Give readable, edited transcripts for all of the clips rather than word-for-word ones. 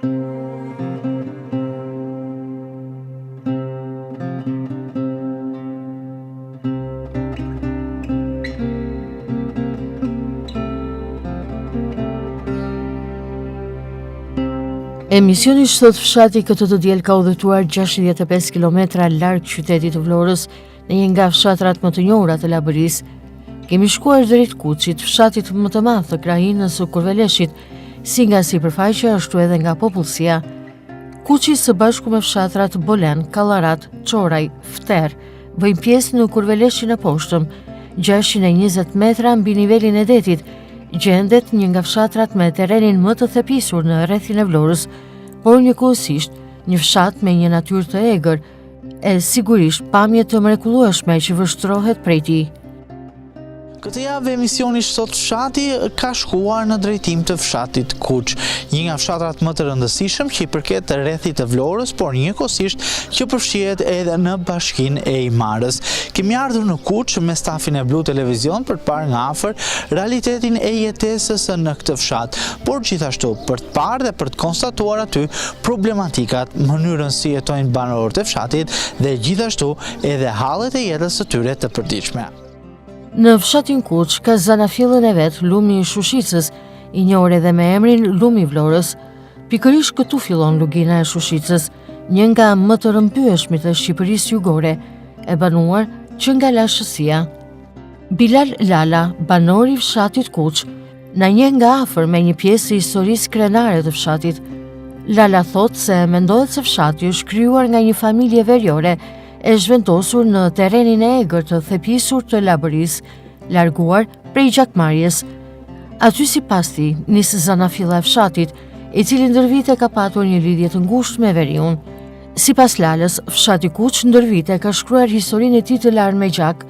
Emisioni Sot Fshati këtë të diel ka udhëtuar 65 km larg qytetit të Vlorës në një nga fshatrat më të njohura të Labërisë. Kemi shkuar drejt Kuçit, fshatit më të madh të krajinës së Kurveleshit, si nga sipërfaqja ashtu edhe nga popullsia. Kuçi së bashku me fshatrat Bolen, Kallarat, Çoraj, Fter bëjnë pjesë në Kurveleshin e poshtëm, 620 metra mbi nivelin e detit. Gjendet një nga fshatrat me terrenin më të thepisur në rrethin e Vlorës, por njëkohësisht një fshat me një natyrë të egër, e sigurisht pamje të mrekullueshme që vështrohet prej tij. Këtë javë emisioni Sot Fshati ka shkuar në drejtim të fshatit Kuç, një nga fshatrat më të rëndësishëm që i përket të rrethit të Vlorës, por njëkohësisht që përfshihet edhe në bashkinë e Imarës. Kemi ardhur në Kuç me stafin e Blu Televizion për të parë nga afër realitetin e jetesës në këtë fshat, por gjithashtu për të parë dhe për të konstatuar aty problematikat, mënyrën si jetojnë banorët e fshatit dhe gjithashtu edhe hallet e jetës së tyre të përditshme. Në fshatin Kuç ka zanafillën e vet Lumi i Shushicës, i njohur edhe me emrin Lumi i Vlorës. Pikërisht këtu fillon lugina e Shushicës, një nga më të rëmpyeshmit të Shqipërisë jugore, e banuar që nga lashësia. Bilal Lala, banori i fshatit Kuç, na njeh nga afër me një pjesë të historisë krenare të fshatit. Lala thot se mendohet se fshati është krijuar nga një familje veriore e zhventosur në terrenin e egër të thepisur të Labërisë, larguar prej gjakmarrjes. Aty sipas tij nis zanafilla e fshatit, i cili ndër vite ka patur një lidhje të ngushtë me veriun. Sipas Lalës, fshati Kuç ndër vite ka shkruar historinë e tij të larë me gjak.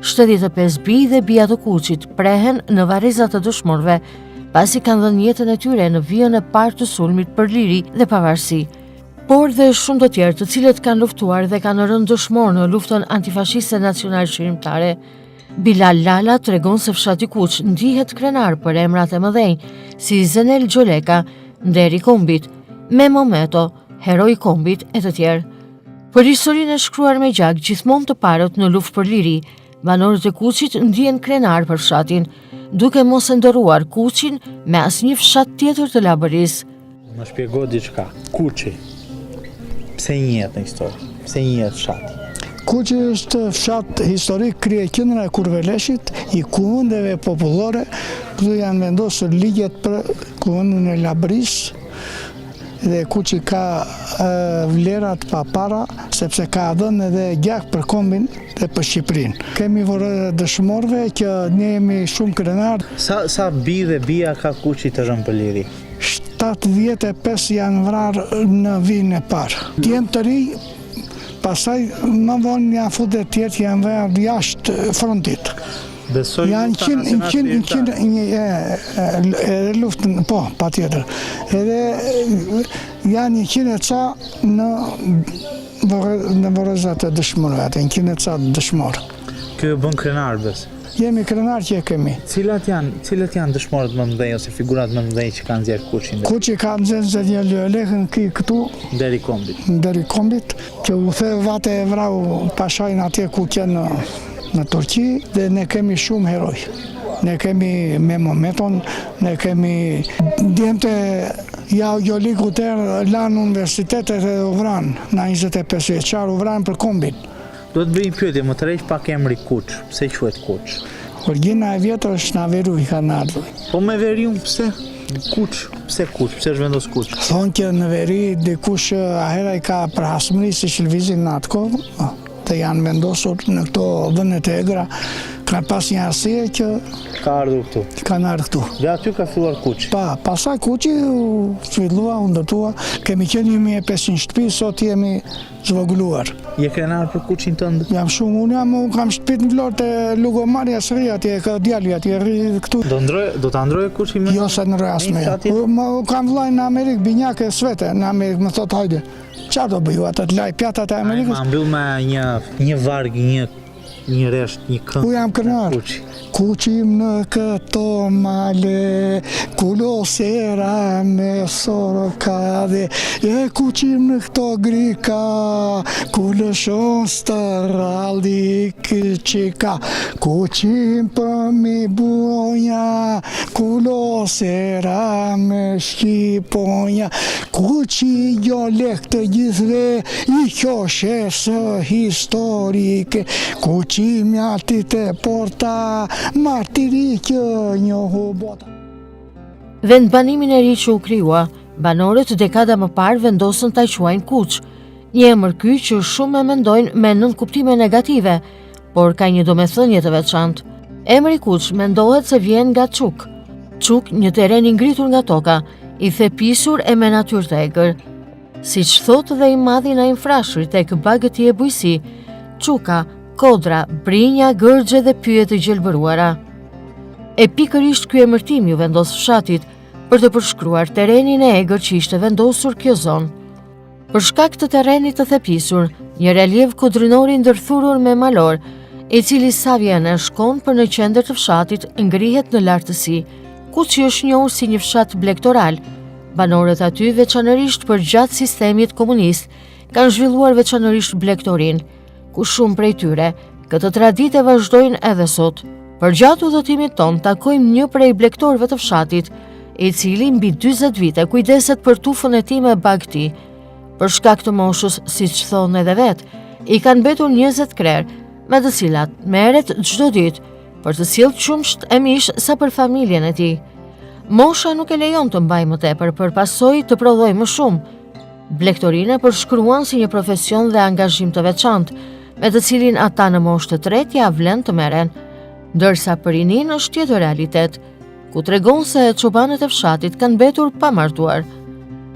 75 bijë dhe bija të Kuçit prehen në varrezat të dëshmorëve, pasi kanë dhënë jetën e tyre në vijën e parë të sulmit për liri dhe pavarësi. Por dhe shumë të tjerë të cilët kanë luftuar dhe kanë rënë dëshmor në luftën antifashiste nacional shqiptare. Bilal Lala tregon se fshati Kuç ndihet krenar për emrat e mëdhenj, si Zenel Gjoleka, Nderi Kombit, Memo Meto, Heroi Kombit e të tjerë. Për historinë e shkruar me gjak gjithmonë të parët në luftë për liri, banorët e Kuçit ndihen krenar për fshatin, duke mos e ndëruar Kuçin me asnjë fshat tjetër të Labërisë. Më shpjego diçka. Kuçi pse njihet në histori? Pse njihet fshati? Kuçi është fshat historik kryeqendra e Kurveleshit, i kuvendeve popullore. Këtu janë vendosur ligjet për kuvendin e Labërisë dhe Kuçi ka vlerat pa para, sepse ka dhënë edhe gjak për kombin dhe për Shqipërinë. Kemi vërejtë dëshmorëve që ne jemi shumë krenar. Sa bijë dhe bija ka Kuçi të rënë për liri? 75 janë vrarë në vijën e parë. Djemë të ri, pastaj më vonë janë futur tjerë janë vrarë jashtë frontit. Besoj janë 100 edhe luftën, po, patjetër. Edhe janë 100 e ca në varrezat e dëshmorëve, 100 e ca dëshmorë. Ky bën krenar bes. Jemi krenar që e kemi. Cilat janë dëshmorët më mëdhenj ose figurat më mëdhenj që kanë nxjerrë Kuçin? Kuçi ka nxjerrë një lëlehën këtu Nderi Kombit. Nderi Kombit, që u the vate e vrau pashajnë atje ku qenë në Turqi, dhe ne kemi shumë heroj. Ne kemi Memo Meton, ne kemi djemte Jau Gjoliku tërë lanë universitetet e u vranë, na 25 vjeçar u vranë për Kombin. Do të bëj një pyetje, më tërheq pak emri Kuç. Pse quhet Kuç? Origina e vjetër është nga Veru i kanë ardhur. Po me veriun pse? Kuç, pse Kuç? Pse është vendos Kuç? Thonë që në veri dikush ahera i ka përhasmëri si që lëvizin në atë kohë, të janë vendosur në këto vëndet e egra, ka pas një arsye që ka ardhur këtu. Kanë ardhur këtu. Dhe aty ka filluar Kuçi. Pastaj Kuçi u zhvillua, u ndërtua. Kemi qenë 1500 shtëpi, sot jemi zvogëluar. Je krenar për Kuçin tënd? Jam shumë, unë kam shtëpi në Vlorë te Lugomarja së ri, atje ka djali atje rri këtu. Do ta ndrojë Kuçi më? Jo, se ndroj asnjë. Kam vllai në Amerikë, binjake svete në Amerikë, më thot hajde. Çfarë do bëju ata të laj pjatat e Amerikës? Ma mbyll me një varg, një një resht, një këngë. Ku jam kënar? Kuçi. Kuqim në këto male, kulosera me sorokade, e kuqim në këto grika, kulëshon stë raldi këqika, kuqim për mi buonja, kulosera me shqiponja, kuqi jo lek të gjithve, i qoshe së historike, kuqi mjatit e porta, martiri që njohu bota. Vendbanimin e ri që u krijua, banorët dekada më parë vendosën ta quajnë Kuq, një emër ky që shumë e mendojnë me nënkuptime negative, por ka një domethënie të veçantë. Emri Kuq mendohet se vjen nga Çuk. Çuk, një teren i ngritur nga toka, i thepisur e me natyrë të egër. Siç thotë dhe i madhi na infrashur tek bagëti e bujësi, Çuka, kodra, brinja, gërgje dhe pyjet të gjelbëruara. E pikërisht ky emërtim ju vendos fshatit për të përshkruar terrenin e egër që ishte vendosur kjo zonë. Për shkak të terrenit të thepisur, një relief kodrinori ndërthurur me malor, i cili sa vjen e shkon për në qendër të fshatit ngrihet në lartësi, ku që është njohur si një fshat blektoral. Banorët aty, veçanërisht për gjatë sistemit komunist, kanë zhvilluar veçanërisht blektorin, ku shumë prej tyre, këtë traditë vazhdojnë edhe sot. Për gjatë udhëtimit ton, takojmë një prej blektorëve të fshatit, i cili mbi 40 vite kujdeset për tufën e tij me bagti. Për shkak të moshës, siç thonë edhe vetë, i kanë mbetur 20 krerë, me të cilat merret çdo ditë për të sjellë qumsht e mish sa për familjen e tij. Mosha nuk e lejon të mbajë më tepër, për pasojë të prodhojë më shumë. Blektorinë përshkruan si një profesion dhe angazhim të veçantë, me të cilin ata në moshë të tretë ja vlen të merren, ndërsa për rinin është tjetër realitet, ku tregon se çobanët e fshatit kanë mbetur pa martuar.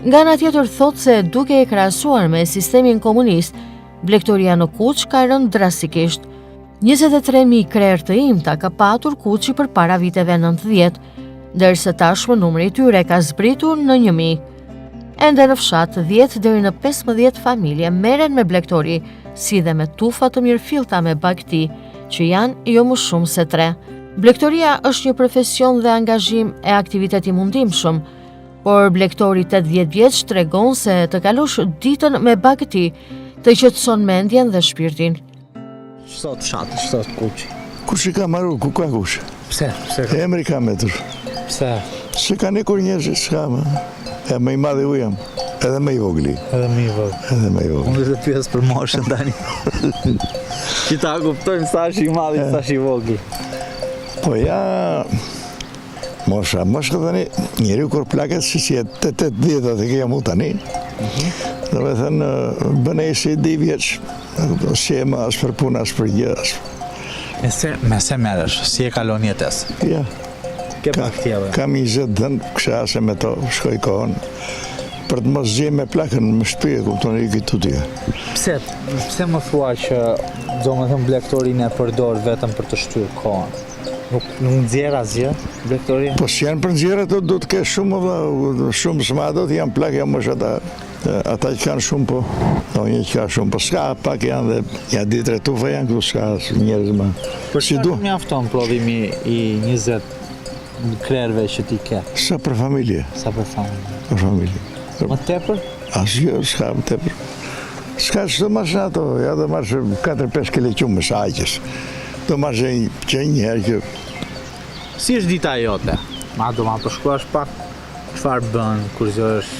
Nga ana tjetër thotë se duke e krahasuar me sistemin komunist, blektoria në Kuq ka rënë drastikisht. 23.000 krerë të imta ka patur Kuqi përpara viteve 90, ndërsa tashmë numri i tyre ka zbritur në 1.000. Ende në fshat 10 deri në 15 familje merren me blektori, si dhe me tufa të mirëfillta me bagti, që janë jo më shumë se 3. Blektoria është një profesion dhe angazhim e aktivitet i mundimshëm, por blektori 80 vjeç tregon se të kalosh ditën me bagti të qetëson mendjen dhe shpirtin. Ç'thot fshati, ç'thot Kuqi? Kush i ka marrë, ku ka kush? Pse? Emri ka metur. Pse? Se ka nikur njerëz, s'ka më. E më i madhi u jam, edhe më i vogli. Edhe më i vogël. Edhe më i vogli. Unë të pyes për moshën tani. Që ta kuptojmë sa është i madh, sa është i vogël. Po ja, mosha tani, njeriu kur plaket si që 80 e ke jam u tani, do me thënë, bëne i si 2 vjeç, shema, është për puna, është për gjë, Me se merresh, si e kalon jetës? ja. Ke pak tjera. Kam 20 dënë, kësha ase me to, shkoj kohën, për të mos gjem me plakën më shpije, kupton i këtë tutje. Pse më thua që do më thëmë blektorin e përdor vetëm për të shtyrë kohën? Nuk nxjerr asgjë blektorin? Po si janë për nxjerrë ato do të ke shumë, shumë s'ma do të janë plakë, janë mësh ata që kanë shumë, po, do një që ka shumë, po s'ka pak janë dhe, ja 2-3 tufa janë këtu, s'ka njerëz më. Për si du? Mjafton prodhimi i 20 krerëve që ti ke? Sa për familje. Sa për familje? Për familje. Më tepër? Asgjë, s'ka më tepër. S'ka që do marrë ato, ja do marrë 4-5 kile qumë, sa aqës. Do marrë që një herë që... Si është dita jote? Ma do ma përshkruash pak çfarë bën kur zgjohesh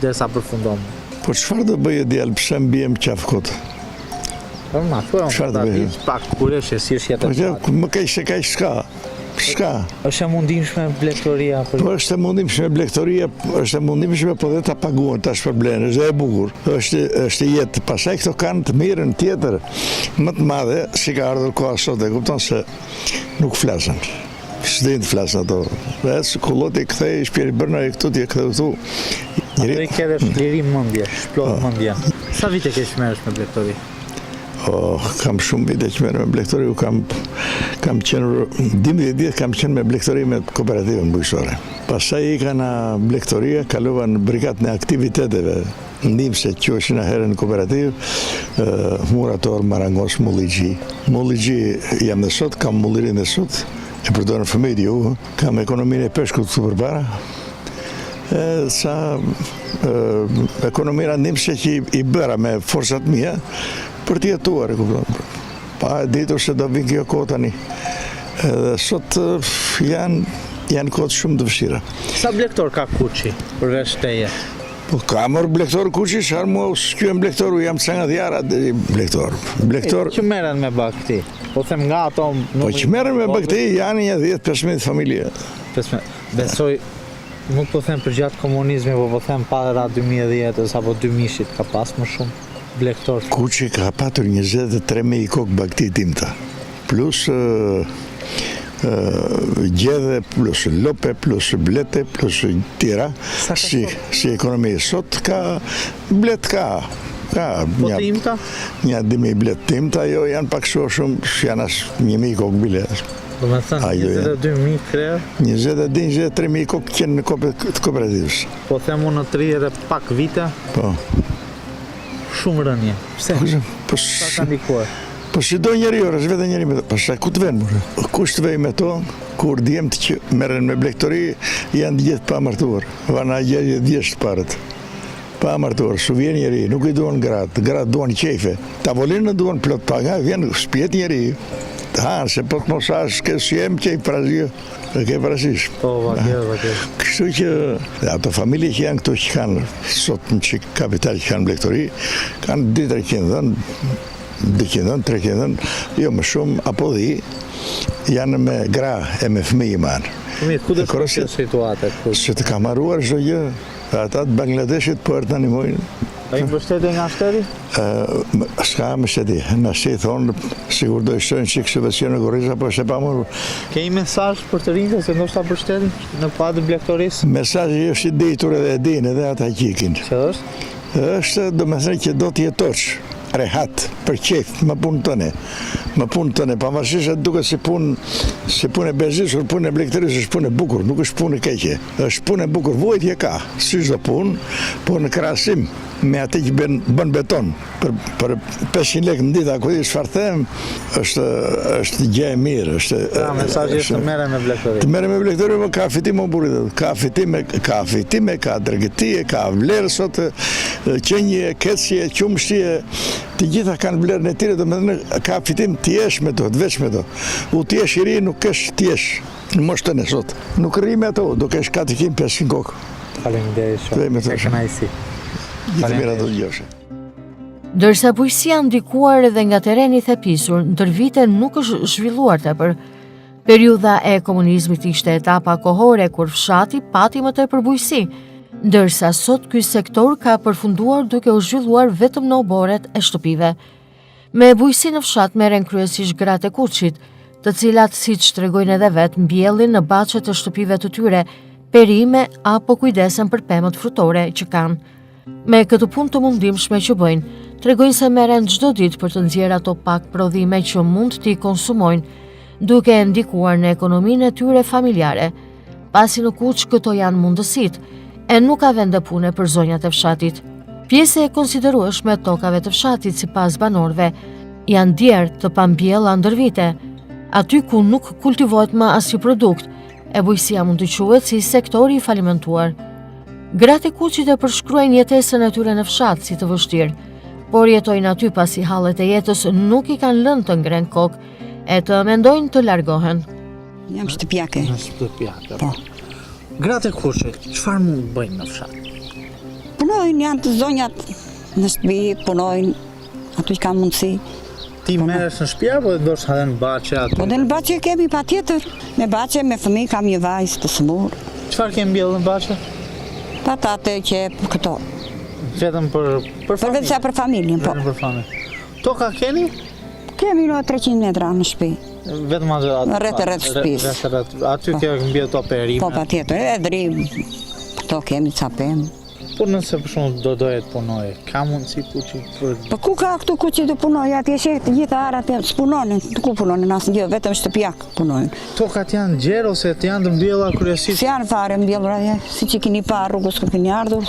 dhe sa përfundon? Po çfarë do bëje djalë, pse mbijem qafkot? Po ma thuaj Çfarë do ta bëje? diç pak kur është si është jeta. Po që më kaq se kaq s'ka. Është e mundimshme blektoria për Po është e mundimshme blektoria, është e mundimshme po dhe ta paguan tash për blenë, është e bukur. Është jetë. Pastaj këto kanë të mirën tjetër, më të madhe, si ka ardhur koha sot, e kupton se nuk flasën. S'din të flasën ato. Vetë kulloti kthej shpiri bërna e këtu ti e ktheu këtu. Ato i ke dhe shliri mendje, shplot mendje. Sa vite ke shmerresh me blektori? Kam shumë vite që merrem me blektori, kam qenë 12 ditë kam qenë me blektori me kooperativën bujqësore. Pastaj ika në blektoria, kalova në brigatën e aktiviteteve ndihmëse që quheshin herën kooperativ, murator Marangos Mulligji. Mulligji jam dhe sot, kam mullirin dhe sot, e përdojnë fëmijët ju, kam ekonominë e peshkut të përpara, sa ekonomira ndihmëse që i bëra me forcat mia për të jetuar, e kupton. Pa e ditur se do vinë kjo kohë tani. Edhe sot janë kohët shumë të vështira. Sa blektor ka Kuçi përveç teje? Po ka mërë blektor Kuçi, shar mua s'kjuem blektoru, jam të nga djara blektor. Që meren me bakti? Po them nga ato... Po që meren me bakti janë një 10-15 familje. Besoj, nuk po them për gjatë komunizmi, po them para 2010 apo 2000-shit ka pas më shumë blektor. Kuçi ka patur 23.000 kokë bakti timta. Plus gjedhe, plus lope, plus blete, plus tjera. Si ekonomi sot ka blet ka. Po timta? Një 2.000 blet timta, jo janë pak shumë, janë as 1.000 kokë bilet. Do me thënë, 22.000 krerë? 23.000 kokë qenë në të kooperativës. Po themu në 30 pak vite? Po. Shumë rënje. Pse? Sa ka ndikuar? Po si do njeri orë, s'vete njeri me to, përsa ku të venë mërë? Kush të vej me to, kur djemët që meren me blektori, janë gjithë pa martuar. Vana gjithë djeshtë parët. Pa martuar, su vjen njeri, nuk i duan gratë duan qefe. Tavolinë duan plot paga, vjen shpjet njeri. Hanë, se po të mosash, kësë jem qej prazio, e ke parasysh. Po, vakë. Kështu që ato familje që janë këto që kanë, sot në që kapital që kanë blektori, kanë 200-300 dhënë, 200, 300, jo më shumë, apo dhi, janë me gra e me fëmijë manë. Fëmijë, ku dhe shkështë situatet? Se të ka marruar çdo gjë, ata të Bangladeshit për të animojnë. A i mbështetje nga shteti? S'ka mbështetje, në shteti thonë, sigur do ishtojnë që subvencione në Korrisë, apo se pa morë. Ke i mesazh për të rinjtë se ndoshta për shtetin në padë blektorisë? Mesazhi është i ditur edhe e dinë edhe ata qikin. Që është? Është, do me thënë që do t'jetosh rehat, për qef, më punë tëne, pavarësisht duket si punë e bezisur, punë e blektorisë është punë e bukur, nuk është punë e keqe. Është punë e bukur, vojtje ka, si çdo punë, por në krahasim me atë që bën beton për 500 lekë në ditë, ku di çfarë them, është gjë e mirë, është. Mesazhi është të merrem me blektorin. Të merrem me blektorin, po ka fitim më burrit, ka fitime, ka dërgëtie, ka vlerë sot, qenje, kecje, qumshtie, të gjitha kanë vlerën e tyre, domethënë ka fitim të jesh me to, të veç me to. U të jesh i ri, nuk kesh të jesh në moshtën e sot. Nuk rri me ato, do kesh 400-500 kokë. Faleminderit shumë. Kënaqësi. Gjithë mira do të gjofshe. Ndërsa bujqësia ndikuar edhe nga tereni thepisur, ndër vite nuk është zhvilluar tepër. Periudha e komunizmit ishte etapa kohore kur fshati pati më tepër bujqësi, ndërsa sot ky sektor ka përfunduar duke u zhvilluar vetëm në oboret e shtëpive. Me bujqësi në fshat merren kryesisht gratë e Kuçit, të cilat siç tregojnë edhe vet mbjellin në baçet e shtëpive të tyre, perime apo kujdesen për pemët frutore që kanë. Me këtë punë të mundimshme që bëjnë, tregojnë se merren çdo ditë për të nxjerrë ato pak prodhime që mund t'i konsumojnë, duke ndikuar në ekonominë e tyre familjare. Pasi në Kuç këto janë mundësitë, e nuk ka vende pune për zonjat e fshatit. Pjesë e konsiderueshme e tokave të fshatit sipas banorëve janë djerë të pambjella ndër vite, aty ku nuk kultivohet më asnjë produkt, e bujqësia mund të quhet si sektori i falimentuar. Gratë e Kuçit e përshkruajnë jetesën e tyre në fshat si të vështirë, por jetojnë aty pasi hallet e jetës nuk i kanë lënë të ngrenë kokë e të mendojnë të largohen. Jam shtëpiake. Po. Gratë e Kuçit, çfarë mund të bëjnë në fshat? Punojnë, janë të zonjat në shtëpi, punojnë, aty që kanë mundësi. Ti merresh në shtëpi apo ndoshta edhe në baçe aty? Po dhe në baçe kemi patjetër. Me baçe, me fëmijë, kam një vajzë të smur. Çfarë ke mbjellë në baçe? Patate, qep, këto. Vetëm për Vetëm për familjen, po. Vetëm për familjen. Toka keni? Kemi në 300 metra në shtëpi. Vetëm aty. Rreth shtëpisë. Aty ke mbjellë to perime. Po patjetër, e drim. Këto kemi ca pemë. Po nëse për shumë do doje të punoje, ka mundësi Kuçi për... Po ku ka këtu Kuçi të punojë, atje shet të gjitha arat s'punonin, ku punonin asnjë, vetëm shtëpiak punojnë. Tokat janë gjerë ose të janë të mbjella kryesisht? Si janë fare mbjellura, siç i keni parë rrugës ku keni ardhur,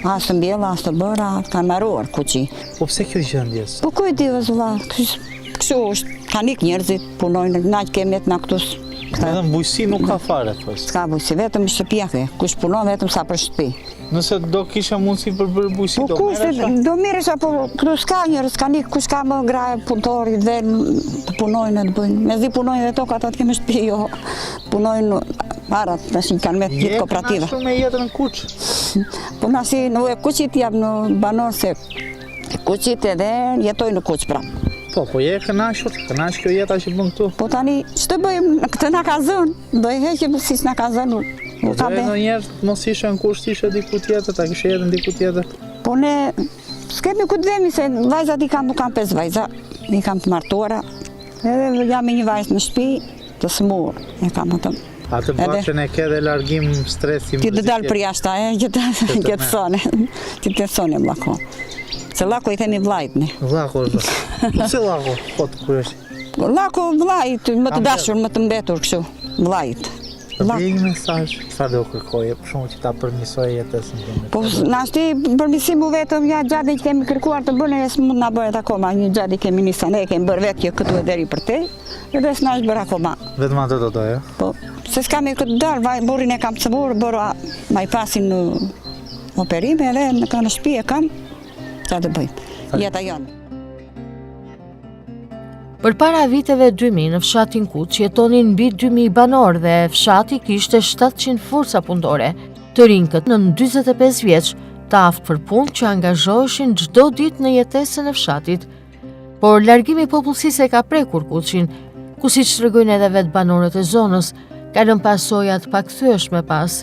As të mbjella, as të bëra, kanë marruar kuqi. Po pse kjo gjendjes? Po ku e di vëzëlla, kështu është, kanë ikë njerëzit, punojnë, na që kemi jetë na këtus. Edhe bujësi nuk ka fare, thos. S'ka bujësi, vetëm shtëpia ke, kush punon vetëm sa për shtëpi. Nëse do kisha mundësi për bërë bujësi, do merresha? Do merresha, po këtu s'ka njerëz, kanë ikë, kush ka më graje punëtori dhe të punojnë, të bëjnë. Mezi punojnë dhe tokat atë kemi shtëpi, jo, punojnë parat, tash kanë me gjithë kooperativa. Jetë me jetën në kuq? Po na si në kuqit jam në banor se kuqit edhe jetoj në kuq pra. Po je kënaqur kjo jeta që bën këtu? Po tani, ç'të bëjmë, këtë na ka zënë, do i heqim si s'na ka zënë. Po ndonjëherë mos ishe në kusht, ishe diku tjetër, ta kishe jetën diku tjetër. Po ne s'kemi ku të vemi se vajzat i kam 5 vajza, i kam të martuara, edhe jam me një vajzë në shtëpi, të smur, e kam atë. Atë bashën e ke dhe largim stresi. Ti të dalë për jashta, këtë sone, ti të sone mlako. Se lako i themi vlajt ne. Lako është. Po se lako, po të kërësh? Lako vlajt, më të dashur, më të mbetur kështu, vlajt. Të bëj një mesazh, çfarë do kërkoje, për shkak që ta përmirësoj jetën time. Po na shti përmirësimu vetëm ja gjatë që kemi kërkuar të bëne, s'mund na bëhet akoma, një gjatë kemi nisur ne, kemi bërë vetë këtu e deri për te, edhe s'na është bërë akoma. Vetëm atë do doja? Po, se s'kam e këtë darë, burrin e kam të cëmur, bërë ma i pasin në operime, edhe në shtëpi e kam, qa të bëjmë, jeta jonë. Për para viteve 2000 në fshatin Kuq jetonin mbi 2000 banor dhe fshati kishte 700 forca punëtore, të rinjkët në 45 vjeç, të aftë për punë që angazhoheshin çdo ditë në jetesën e fshatit. Por largimi i popullsisë e ka prekur Kuqin, ku siç tregojnë edhe vetë banorët e zonës, ka rënë pasoja të pakthyeshme pas.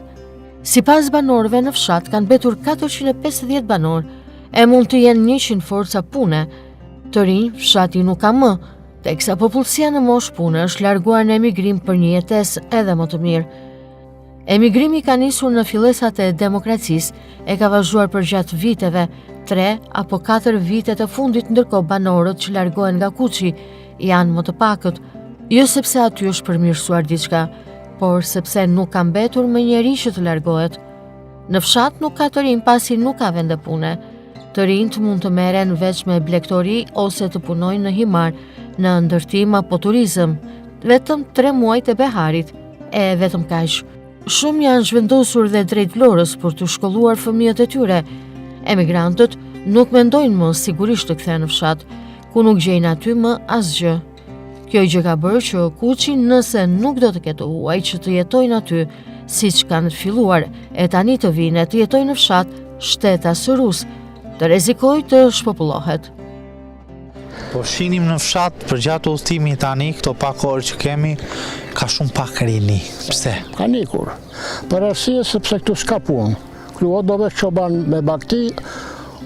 Sipas banorëve në fshat kanë mbetur 450 banor, e mund të jenë 100 forca pune. Të rinj fshati nuk ka më, teksa popullsia në moshë pune është larguar në emigrim për një jetesë edhe më të mirë. Emigrimi ka nisur në fillesat e demokracisë, e ka vazhduar për gjatë viteve, 3 apo 4 vitet e fundit, ndërkohë banorët që largohen nga Kuqi janë më të pakët, jo sepse aty është përmirësuar diçka, por sepse nuk ka mbetur më njeri që të largohet. Në fshat nuk ka të rinj pasi nuk ka vende pune. Të rinjt mund të merren veç me blegtori ose të punojnë në himar, në ndërtim apo turizëm, vetëm 3 muajt e beharit, e vetëm kaq. Shumë janë zhvendosur dhe drejt Vlorës për të shkolluar fëmijët e tyre. Emigrantët nuk mendojnë më sigurisht të kthehen në fshat, ku nuk gjejnë aty më asgjë. Kjo gjë ka bërë që Kuqi, nëse nuk do të ketë huaj që të jetojnë aty, siç kanë filluar, e tani të vinë të jetojnë në fshat, shteta sërus, të rrezikojë të shpopullohet. Po shinim në fshat për gjatë udhëtimit tani, këto pak orë që kemi, ka shumë pak rini. Pse? Ka nikur. Për arsye sepse këtu s'ka punë. Këtu o do veç çoban me bakti,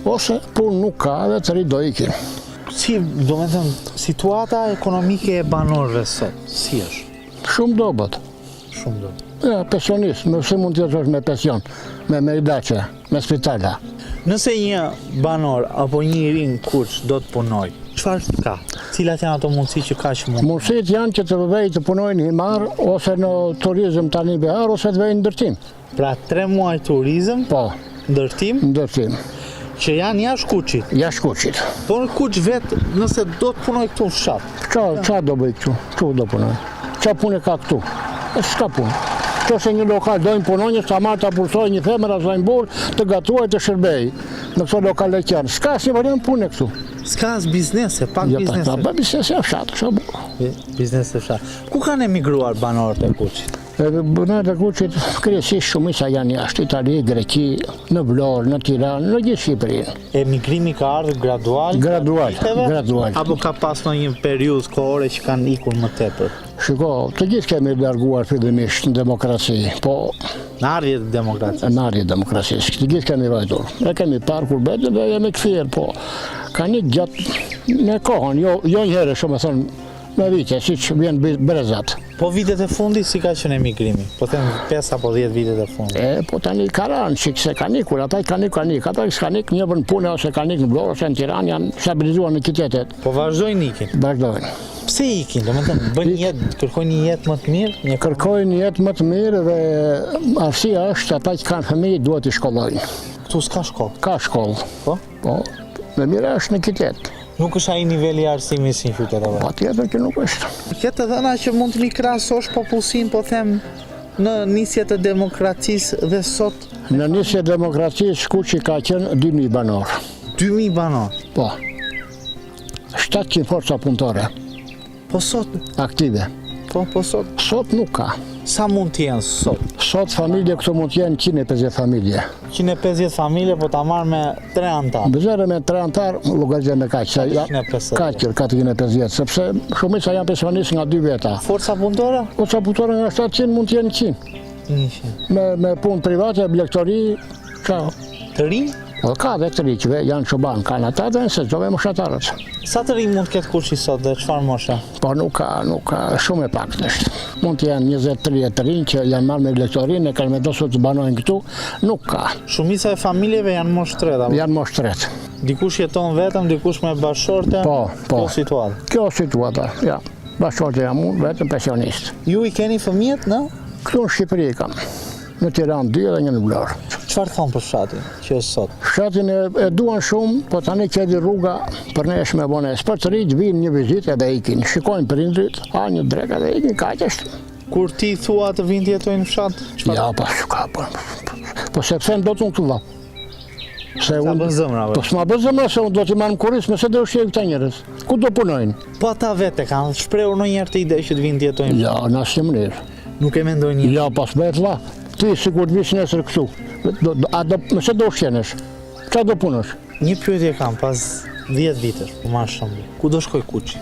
ose punë nuk ka dhe të ri do ikin. Si, do me thënë, situata ekonomike e banorëve sot, si është? Shumë dobët. Shumë dobët. Ja, pensionist, nëse mund të jetë me pension, me meridace, me spitala. Nëse një banor apo një i rinj Kuq do të punoj, çfarë ka? Cilat janë ato mundësi që ka që mund? Mundësit janë që të vej të punojnë himar, ose në turizm tani behar, ose të vej në ndërtim. Pra 3 muaj turizm, Po, ndërtim, ndërtim. që janë jashtë Kuqit. Jashtë Kuqit. Po në Kuq vetë, nëse do të punoj këtu në fshat. Qa do bëj këtu? Këtu do punoj. Qa punë ka këtu? E s'ka punë. Qëse një lokal dojnë punonjë, sa marë të apulsoj një femër, asaj në burë, të gatuaj të shërbej në këto lokale kjerë. S'ka si vërën punë e këtu. S'ka as biznese, pak biznese. Ja, pa biznese e fshatë, kësha bu. Biznese e fshat. Ku kanë emigruar banorët e Kuqit? Banorët e Kuqit kryesisht shumica janë jashtë, Itali, Greki, në Vlorë, në Tiranë, në gjithë Shqipërinë. Emigrimi ka ardhur gradual? Gradual. Apo ka pas në një periudhë kohore që kanë ikur më tepër? Shiko, të gjithë kemi larguar fillimisht në demokraci, po... Në ardhje të demokracisë? Në ardhje të demokracisë, të gjithë kemi vajtur. Ne kemi parë kur betë dhe jemi këthirë, po... Ka një gjatë në kohën, jo një herë shumë e thonë në vite, si që vjenë brezat. Po vitet e fundi si ka qenë emigrimi? Po them 5 apo 10 vitet e fundi? Po tani ka ranë, që se ka nikur, ata i ka nik, ata i s'ka nik, një vën pune ose ka nik në Vlorë ose në Tiranë, janë stabilizuar në qytetet. Po vazhdojnë ikin? Vazhdojnë. Pse ikin? Do me thënë, bëjnë jetë, kërkojnë një jetë më të mirë? Kërkojnë një jetë më të mirë dhe arsyeja është ata që kanë fëmijë duhet i shkollojnë. Këtu s'ka shkollë. Ka shkollë. Po? Po, me mire është në kitet. Nuk është ai niveli i arsimit si në qytetave. Pa tjetër që nuk është. Këtë dhëna që mund të mi krahasosh popullsinë, po them, në nisjet e demokracisë dhe sot Në nisje demokracisë Kuçi ka qenë 2000 banor. 2000 banor. Po. 700 forca punëtore Po sot, aktive. po sot. Sot nuk ka. Sa mund të jenë sot? Sot familje këtu mund të jenë 150 familje. 150 familje, po ta marrë me 3 antarë. Bëzere me 3 antarë, llogaritja me kaq. 450. Kaq, 450, sepse shumica janë pensionistë nga 2 veta. Forca punëtore? Forca punëtore nga 700 mund të jenë 100. 100. Me punë private, blegtori, çao. Të ri? Po ka dhe të ri që janë çoban, kanë ata dhe nëse çove moshatarët. Sa të ri mund të ketë Kuçi sot dhe çfarë moshe? Po nuk ka, shumë e pak është. Mund të janë 20-30 të rinj që janë marrë me blegtorinë, e kanë vendosur të banojnë këtu, nuk ka. Shumica e familjeve janë moshë tretë, apo? Janë moshë tretë. Dikush jeton vetëm, dikush me bashorte. Po. Kjo situatë. Kjo situata, ja. Bashkëshorte jam unë, vetëm pensionist. Ju i keni fëmijët, në? Këtu në Shqipëri kam. Në Tiranë 2 dhe një në Vlorë. Çfarë thon për fshatin që është sot? Fshatin e duan shumë, po tani qedi rruga për nesh me bones. Për të rinjt vinë një vizitë edhe ikin. Shikojnë prindrit, një dreka dhe ikin, kaq është. Kur ti thua të vinë të jetojnë në fshat? Ja, ka, po sepse do të unë këtu dha. Se Sa bën zëmra, po s'ma bën zëmra se unë do t'i marrë në kuris, me se do shqej këta njerëz. Ku do punojnë? Po ata vete kanë shprehur ndonjëherë të ide që të vinë të jetojnë? Ja, në asnjë mënyrë. Nuk e mendojnë një. Ja, pas bëhet vlla. Ti sigur të vish nesër këtu. Me se do shqenesh? Qa do punësh? Një pyetje kam pas 10 vitesh, po marr shembull. Ku do shkoj Kuçi?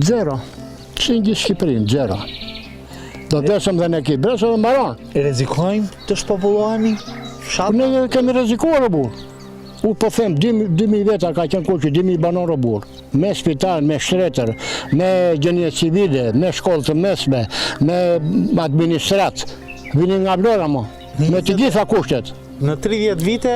Zero. Që në gjithë Shqipërinë, zero. Do të desëm dhe në ekip, besë dhe mbaron. Rrezikojmë të shpopullohemi? Fshat? Ne kemi rrezikuar o burr. U po them 2000 veta ka qenë Kuçi, 2000 banor o burr. Me spital, me shtretër, me gjenie civile, me shkollë të mesme, me administrat. Vini nga Vlora mo, me të gjitha kushtet. Në 30 vite,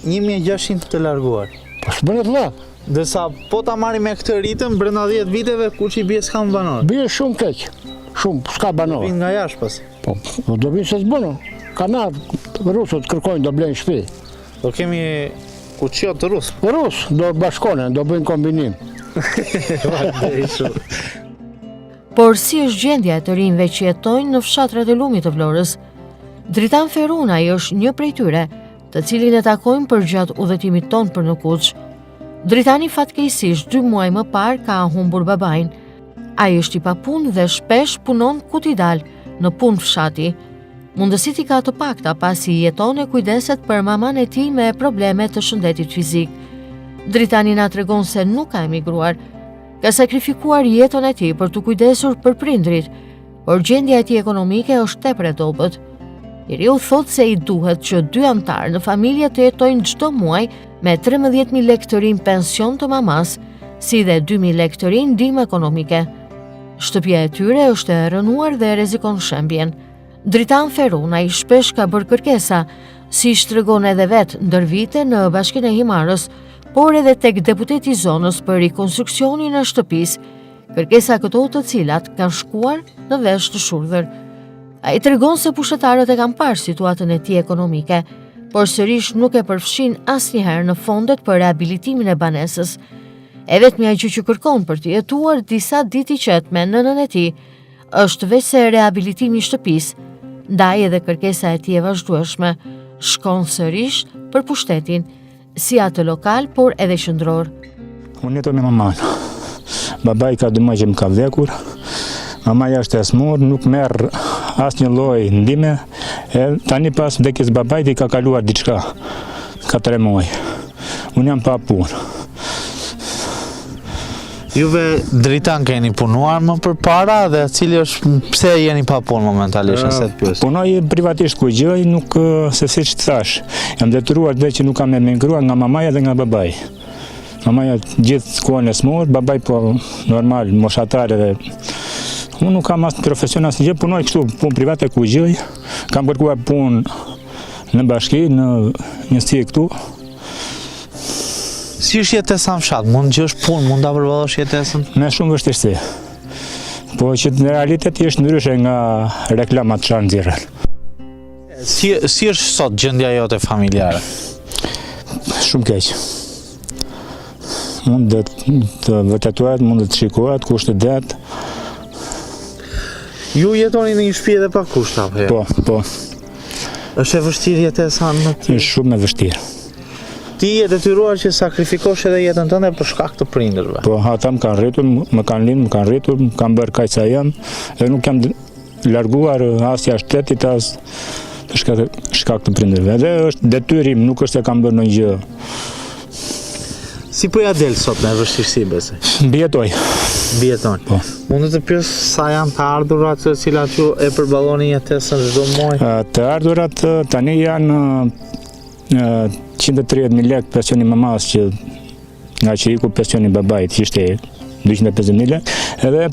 1600 të larguar. Po s'bënet vlla. Dërsa po ta marrim me këtë ritëm, brenda 10 viteve Kuçi bie s'ka banor. Bie shumë keq. Shumë, s'ka banor. Vinë nga jashtë pas. Po, do vinë se s'bëno. Kanar, rusët kërkojnë do blejnë shtëpi. Do kemi Kuçiot të rusë. Rus, do bashkonen, do bëjnë kombinim. Por si është gjendja e të rinjve që jetojnë në fshatrat e lumit të Vlorës? Dritan Ferunaj është një prej tyre, të cilin e takojmë për gjatë udhëtimit ton për në Kuç. Dritani fatkeqësisht 2 muaj më parë ka humbur babain. Ai është i papunë dhe shpesh punon ku t'i dalë, në punë fshati. Mundësit i ka të pakta pasi jeton e kujdeset për maman e tij me probleme të shëndetit fizik. Dritani na tregon se nuk ka emigruar, ka sakrifikuar jetën e tij për të kujdesur për prindrit, por gjendja e tij ekonomike është tepër e dobët. Njeriu thot se i duhet që 2 antarë në familje të jetojnë çdo muaj me 13.000 lekë të rinj pension të mamas, si dhe 2.000 lekë të rinj ndihmë ekonomike. Shtëpia e tyre është e rënuar dhe rrezikon shembjen. Dritan Ferunaj shpesh ka bërë kërkesa, si shtregon edhe vetë ndër vite në Bashkinë e Himarës, por edhe tek deputeti i zonës për rikonstruksionin e shtëpisë, kërkesa këto të cilat kanë shkuar në vesh të shurdhër. Ai tregon se pushtetarët e kanë parë situatën e tij ekonomike, por sërish nuk e përfshin asnjëherë në fondet për rehabilitimin e banesës. E vetmja gjë që kërkon për të jetuar disa ditë i qetë me nënën e tij është veçse rehabilitimi i shtëpisë, ndaj edhe kërkesa e tij e vazhdueshme shkon sërish për pushtetin, si atë lokal, por edhe qendror. Unë jetoj me maman. Babai ka 2 muaj që më ka vdekur. Mamaja është e smur, nuk merr asnjë lloj ndihme. Tani pas vdekjes babait i ka kaluar diçka. Ka 3 muaj. Unë jam pa punë. Juve dritan keni punuar më përpara dhe cili është pse jeni pa punë momentalisht nëse të pyes? Punoj privatisht ku gjej, nuk se siç të thash. Jam detyruar dhe që nuk kam emigruar nga mamaja dhe nga babai. Mamaja gjithë kohën e smur, babai po normal moshatar edhe unë nuk kam as profesion as gjë, punoj kështu punë private ku gjej. Kam kërkuar punë në bashki, në njësi këtu. Si është jetesa në fshat? Mund gjësh punë, mund ta përballosh jetesën? Me shumë vështirësi. Po që në realitet është ndryshe nga reklamat që nxjerrën. Si është sot gjendja jote familjare? Shumë keq. Mund të vërtetohet, mund të shikohet, kushtet det. Ju jetoni në një shtëpi edhe pa kushte apo jo? Po. Është e vështirë jetesa në ty? Është shumë e vështirë. Ti je detyruar që sakrifikosh edhe jetën tënde për shkak të prindërve. Po, ata më kanë rritur, më kanë lindë, më kanë rritur, më kanë bërë kaq sa jam, dhe nuk jam larguar as jashtë shtetit as për shkak të prindërve. Edhe është detyrim, nuk është se kam bërë ndonjë gjë. Si po ja del sot me vështirësi besoj? Mbijetoj. Mbijeton. Po. Mund të pyes sa janë të ardhurat të cilat ju e përballoni jetesën çdo muaj? Të ardhurat tani janë 130.000 lekë pensioni mamas që nga që iku pensioni babait ishte 250.000 lekë, edhe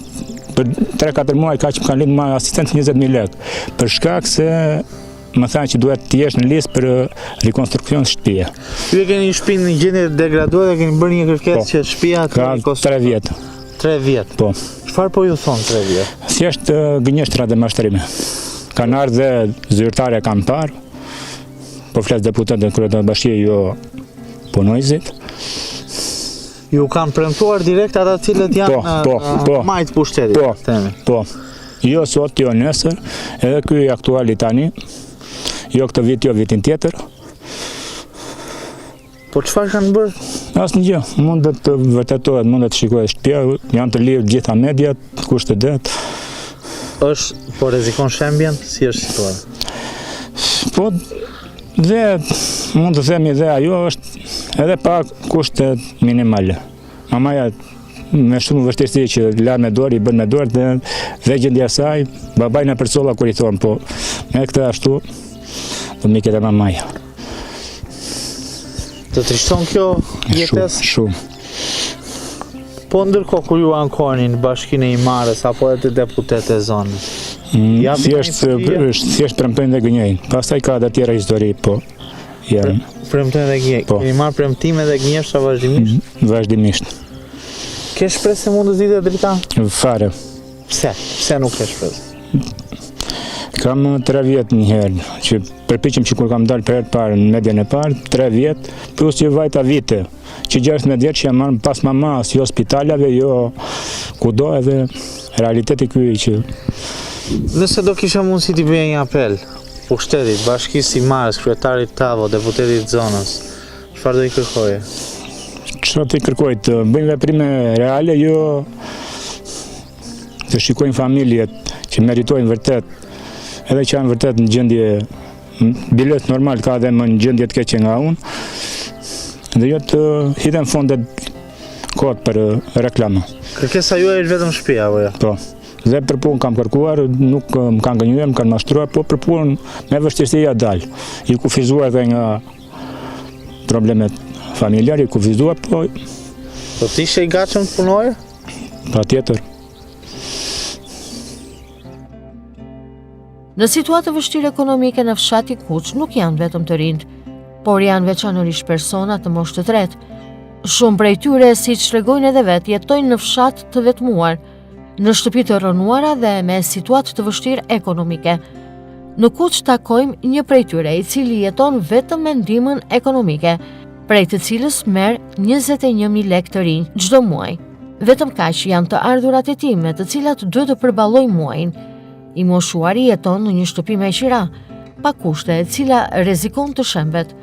për 3-4 muaj ka që më kanë lindë ma asistent 20.000 lekë, për shkak se më thanë që duhet të jesh në listë për rekonstruksion shtëpie. Ju e keni shtëpinë në gjendje të degraduar dhe keni bërë një kërkesë që shtëpia të ka 3 vjetë. 3 vjetë? Po. Çfarë po ju thonë 3 vjetë? Thjesht gënjeshtra dhe mashtrime. Kanë ardhur dhe zyrtare kanë parë, po flas deputetët e kryetarët bashkie, jo punojësit. Ju kanë premtuar direkt ata cilët janë majt pushtetit? Po. Jo sot, jo nesër, edhe ky aktuali tani, jo këtë vit, jo vitin tjetër. Po çfarë kanë bërë? Asnjë gjë, mund të vërtetohet, mund të shikohet shtëpia, janë të lirë gjitha mediat, kushtet det. Po rrezikon shembjen, si është situata? Po, dhe mund të themi dhe ajo është edhe pa kushte minimale. Mamaja me shumë vështirësi që la me dorë, i bën me dorë dhe gjendja saj, babaj në përcolla kur i thonë, po me këtë ashtu, do mi këtë mamaja. Të trishton kjo jetes? Shumë. Po ndërkohë kur ju ankoheni në Bashkinë e Imarës apo edhe të deputetë e zonës? Thjesht premtojnë dhe gënjejnë. Pastaj ka edhe tjera histori, po. Premtojnë dhe gënjejnë. Keni marrë premtime dhe gënjeshtra vazhdimisht? Vazhdimisht. Ke shpresë se mund të zgjidhet drita? Fare. Pse? Pse nuk ke shpresë? Kam 3 vjetë një herë, që përpiqem që kur kam dalë për herë parë në median e parë, 3 vjetë, plus që vajta vite, që 16 vjetë që jam marrë pas mamas, jo spitalave, jo kudo, edhe realiteti ky që... Nëse do kisha mundësi t'i bëja një apel, pushtetit, Bashkisë Imarës, kryetarit Tavo, deputetit zonës, çfarë do i kërkoje? Çfarë do i kërkoj? Të bëjmë veprime reale, jo të shikojnë familjet që meritojnë vërtet, edhe që janë vërtet në gjendje bilet normal, ka edhe më në gjendje të keqe nga unë, dhe jo të hidhen fondet kot për reklama. Kërkesa juaj është vetëm shtëpia apo jo? Po. Dhe për punë kam kërkuar, nuk më kanë gënjur, më kanë mashtruar, po për punë me vështirësi ja dal. I kufizuar edhe nga problemet familjare, i kufizuar, po... Po ti ishe i gatshëm të punoje? Patjetër. Në situatë vështirë ekonomike në fshati Kuç nuk janë vetëm të rinjt, por janë veçanërisht persona të moshë të tretë. Shumë prej tyre, siç tregojnë edhe vetë, jetojnë në fshat të vetmuar, në shtëpi të rënuara dhe me situatë të vështirë ekonomike. Në Kuç takojmë një prej tyre, i cili jeton vetëm me ndihmën ekonomike, prej të cilës merr 21.000 lekë të rinj çdo muaj. Vetëm kaq janë të ardhurat e tij me të cilat duhet të përballojë muajin. I moshuari jeton në një shtëpi me qira, pa kushte, e cila rrezikon të shembet.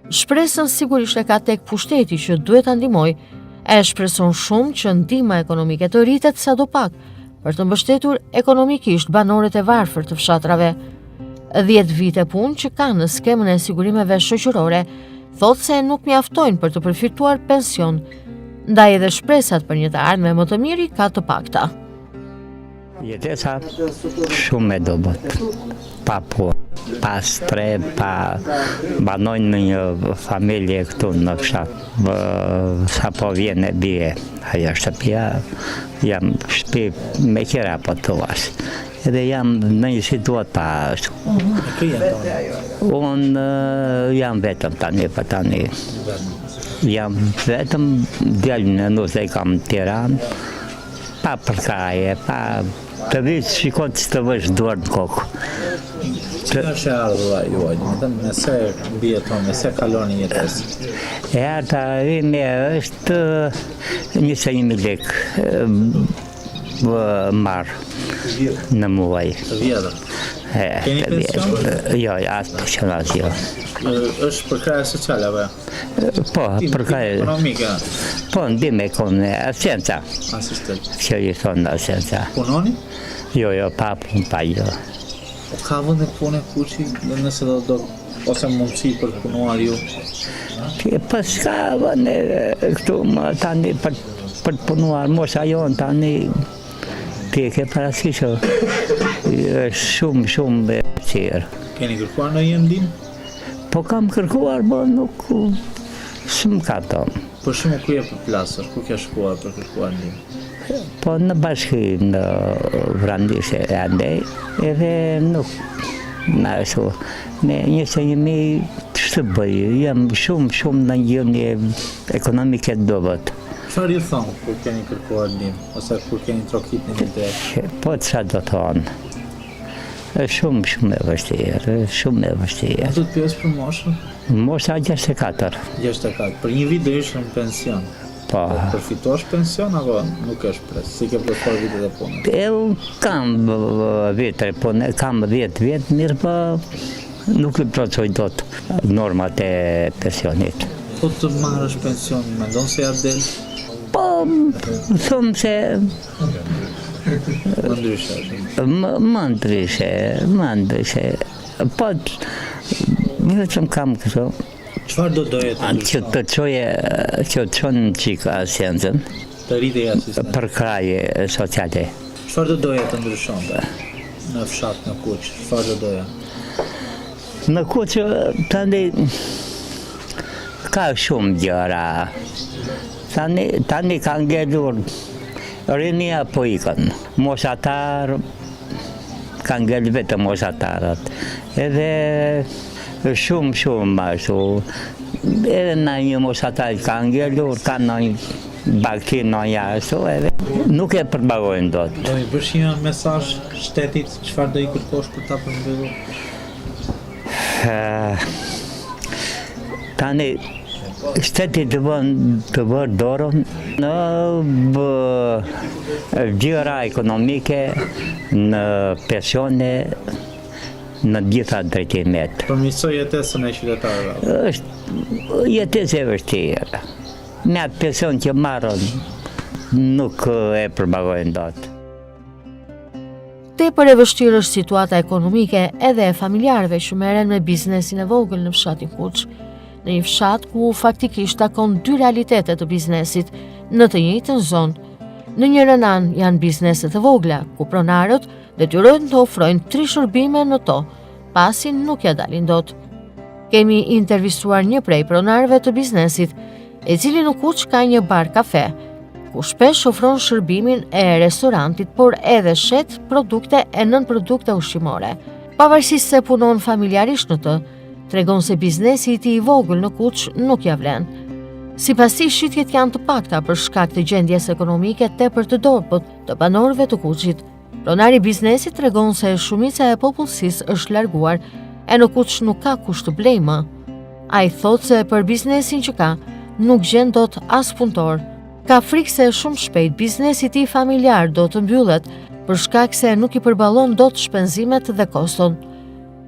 Shpresën sigurisht e ka tek pushteti që duhet ta ndihmojë, e shpreson shumë që ndihma ekonomike të rritet sadopak për të mbështetur ekonomikisht banorët e varfër të fshatrave. 10 vite punë që kanë në skemën e sigurimeve shoqërore, thotë se nuk mjaftojnë për të përfituar pension, ndaj edhe shpresat për një të ardhme më të mirë ka të pakta. Jetesa shumë e dobët, pa punë, pa strep, pa banojnë në një familje këtu në fshat. Sa po vjen e bie, ajo shtëpia, jam shtëpi me qira po të vash. Edhe jam në një situatë pa ashtu. Unë jam vetëm tani, pa tani. Jam vetëm djalin e nuse kam në Tiranë, pa përkaje, pa të vitë shikot që të vësh duar në kokë. Cila është e ardhura juaj? Me se mbijeton, me se kaloni jetës? E ata ime është 21.000 lekë marë në muaj. Të vjetër? Keni pension? Jo, asë pension asë jo. është për kraje sociale, apo? Po, për kraje... Ekonomike? Po, ndime konë asistenca. Asistent. Që i thonë asistenca. Punoni? Jo, pa punë, pa jo. Ka vënd e punë e kuqi, nëse do ose mundësi për punuar ju? Po s'ka vënd e këtu më tani për punuar, mos ajo në tani ti e ke parasysh shumë e qërë. Keni kërkuar në jëndim? Po kam kërkuar, bo nuk shumë ka tonë. Për shumë ku je për plasër, ku ke shkuar për kërkuar ndim? Po në bashki në Vrandishe e andej, edhe nuk në ashtu. Me 21.000 të bëj, jam shumë në gjënje ekonomike të dobët. Çfarë ju thonë kur keni kërkuar ndim, ose kur keni trokit një ide? Po çfarë do thonë? Shumë e vështirë, shumë e vështirë. A do të pyes për moshën? Mosha 64. 64. Për një vit do ish në pension. Po. Përfitosh pension apo nuk është pres? Si ke plotësuar vitet e punës? Kam vite punë, kam 10 vjet, mirë po nuk i plotësoj dot normat e pensionit. Po të marrësh pension, mendon se ja del? Po, thumë se Më ndryshe është. Më ndryshe. Po, vetëm kam këto. Çfarë do doje të Që të qoje, që të qonë në qikë asjenzën, të rritej asistent? për kraje sociale. Çfarë do doje të ndryshonte në fshat, në Kuq? Çfarë do doje? Në Kuq tani ka shumë gjëra. Tani ka ngelur rinia po ikën. Moshatar ka ngel vetëm moshatarët. Edhe shumë ashtu. Edhe në një moshatar ka ngelur, ka në një bakti në një ashtu, edhe nuk e përbagojnë dot. Do i bësh një mesazh shtetit, çfarë do i kërkosh për ta përmbyllur? Tani shteti të bërë dorën në gjëra ekonomike, në pensione, në gjitha drejtimet. Përmirësoj jetesën e qytetarëve. Është jetesë e vështirë. Me atë pension që marrën nuk e përbagojnë dot. Tepër e vështirë është situata ekonomike edhe e familjarëve që merren me biznesin e vogël në fshatin Kuq. Në një fshat ku faktikisht takon dy realitete të biznesit në të njëjtën zonë. Në njërin anë janë bizneset e vogla, ku pronarët detyrohen të ofrojnë 3 shërbime në to, pasi nuk ja dalin dot. Kemi intervistuar një prej pronarëve të biznesit, e cili në Kuq ka një bar kafe, ku shpesh ofron shërbimin e restorantit, por edhe shet produkte e nën produkte ushqimore. Pavarësisht se punon familjarisht në të, tregon se biznesi i tij i vogël në Kuq nuk ja vlen. Sipas tij, shitjet janë të pakta për shkak të gjendjes ekonomike tepër të dobët të banorëve të Kuqit. Pronari i biznesit tregon se shumica e popullsisë është larguar e në Kuq nuk ka kush të blejë më. Ai thotë se për biznesin që ka, nuk gjen dot as punëtor. Ka frikë se shumë shpejt biznesi i tij familjar do të mbyllet për shkak se nuk i përballon dot shpenzimet dhe koston.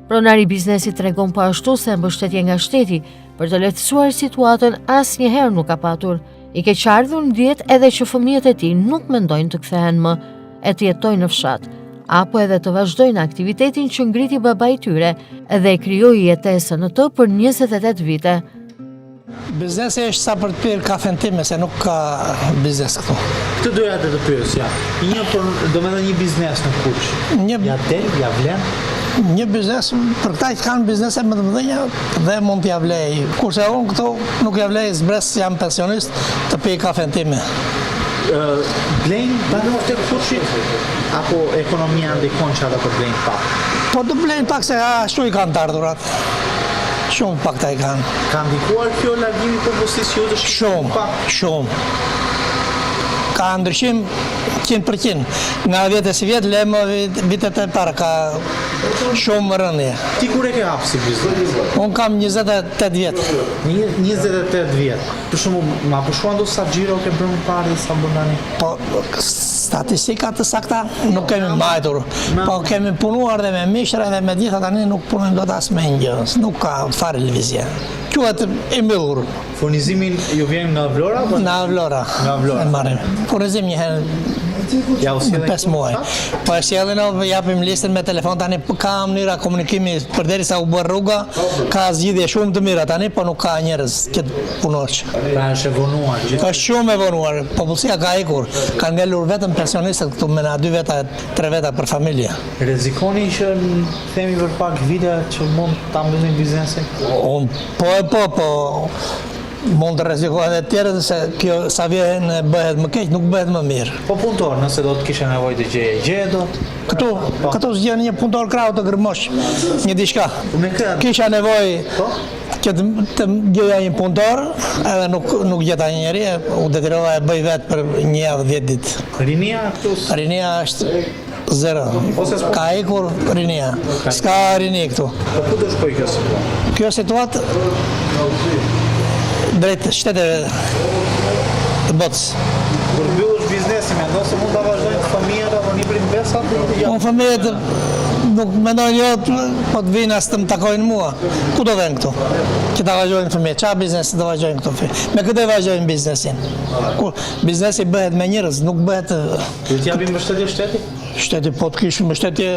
Pronari i biznesit tregon po ashtu se mbështetje nga shteti për të lehtësuar situatën asnjëherë nuk ka patur. I keqardhur ndihet edhe që fëmijët e tij nuk mendojnë të kthehen më e të jetojnë në fshat, apo edhe të vazhdojnë aktivitetin që ngriti babai i tyre dhe e krijoi jetesën në të për 28 vite. Biznesi është sa për të pirë kafen time, se nuk ka biznes këtu. Këtë doja të pyesja. Një biznes në Kuq. Ja del, ja vlen? Një biznes, për këta që kanë biznese më të mëdhenja dhe mund t'ja vlej. Kurse unë këtu nuk ja vlej, zbres jam pensionist të pi kafen time. Blejnë banorët e Kuqit? Apo ekonomia ndikon që ata të blejnë pak? Po të blejnë pak se ashtu i kanë të ardhurat. Shumë pak ta i kanë. Ka ndikuar kjo largimi popullsisë juve? Shumë. ka ndryshim 100%. Nga vjetës i vjetë, le më vitet e para, ka shumë rëndje. Ti kur e ke hapë si biznes? Unë kam 28 vjetë. 28 vjetë. Për shumë, ma përshuan do sa gjiro ke bërë më pari, sa bëndani? Po, statistika të sakta nuk kemi mbajtur. Po, kemi punuar dhe me mishra dhe me gjitha tani nuk punojmë do të asë me një. Nuk ka fare lëvizje. Quhet i mbyllur. Furnizimin ju vjen nga Vlora? Nga Vlora. Nga Vlora. E marrim. Furnizim një herë Ja u sjellin 5 muaj. Po e sjellin, japim listën me telefon tani, ka mënyra komunikimi përderisa u bë rruga, ka zgjidhje shumë të mira tani, po nuk ka njerëz që punosh. Pra është e vonuar gjithë. Është shumë e vonuar, popullsia ka ikur, ka ngelur vetëm pensionistët këtu me na 2 veta, 3 veta për familje. Rrezikoni që themi për pak vite që mund ta mbyllim biznesin? Po, mund të rrezikohet edhe tjerët se kjo sa vjen bëhet më keq, nuk bëhet më mirë. Po punëtor, nëse do të kishe nevojë të gjeje do? Këtu s'gjen një punëtor krau të gërmosh, një diçka. Kisha nevojë që të gjeja një punëtor, edhe nuk gjeta një njeri, u detyrova e bëj vetë për 1 javë 10 ditë. Rinia këtu? Rinia është 0. Ka ikur rinia. S'ka rini këtu. Po ku do shkoj kjo situatë? Kjo situatë drejt shteteve të botës. Kur mbyllësh biznesin, mendon se mund ta vazhdojnë familjet apo një prim besat? Unë familjet nuk mendojnë jo, po të vinë as të më takojnë mua. Ku do vjen këtu? Që ta vazhdojnë familjet, çfarë biznesi do vazhdojnë këtu? Me këtë e vazhdojnë biznesin. Biznesi bëhet me njerëz, nuk bëhet. Do të japim mbështetje shteti? Shteti po të kishë mbështetje,